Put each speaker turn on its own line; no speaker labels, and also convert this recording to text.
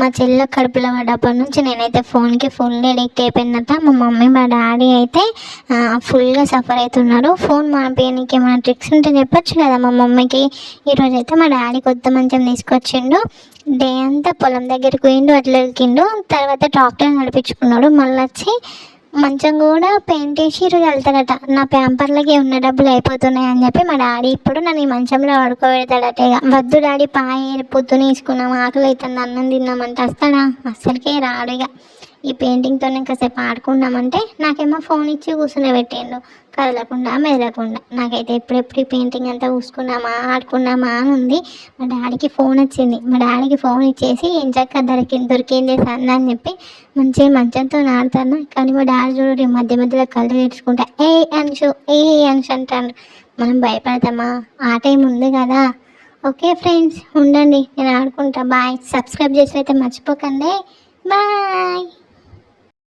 మా చెల్లె కడుపులో పడ్డప్పటి నుంచి నేనైతే ఫోన్కి ఫుల్ ఎడిక్ట్ అయిపోయిందట. మా మమ్మీ మా డాడీ అయితే ఫుల్గా సఫర్ అవుతున్నారు. ఫోన్ మానిపించడానికి ఏమైనా ట్రిక్స్ ఉంటే చెప్పొచ్చు కదా మా మమ్మీకి. ఈరోజు అయితే మా డాడీ కొత్త మంచం తీసుకొచ్చిండు. డే అంతా పొలం దగ్గరికి పోయిండు, అట్లా వెళ్కిండు. తర్వాత ట్రాక్టర్ నడిపించుకున్నాడు. మళ్ళీ వచ్చి మంచం కూడా పెయింట్ వేసి ఈరోజు వెళ్తాడట. నా ప్యాంపర్లకి ఉన్న డబ్బులు అయిపోతున్నాయి అని చెప్పి మా డాడీ ఇప్పుడు నన్ను ఈ మంచంలో పడుకోబెడతాడట. ఇక వద్దు డాడీ పాయ పొద్దున తీసుకున్నాం, ఆకలి అవుతుంది, అన్నం తిన్నామంటే వస్తాడా? అస్సలకే రాడు. ఇక ఈ పెయింటింగ్తో కాసేపు ఆడుకున్నామంటే నాకేమో ఫోన్ ఇచ్చి కూర్చుని పెట్టిండు, కదలకుండా మెదలకుండా. నాకైతే ఎప్పుడెప్పుడు ఈ పెయింటింగ్ అంతా కూసుకున్నామా ఆడుకున్నామా అని ఉంది. మా డాడీకి ఫోన్ వచ్చింది. మా డాడీకి ఫోన్ ఇచ్చేసి ఏం చక్క దొరికింది సన్న అని చెప్పి మంచిగా మంచంతో ఆడుతాను. కానీ మా డాడీ చూడు మధ్య మధ్యలో కళ్ళు తెరుచుకుంటా ఏ అంశు అంటాను. మనం భయపడతామా? ఆ టైం ఉంది కదా. ఓకే ఫ్రెండ్స్, ఉండండి, నేను ఆడుకుంటా. బాయ్. సబ్స్క్రైబ్ చేసి అయితే మర్చిపోకండి. బాయ్.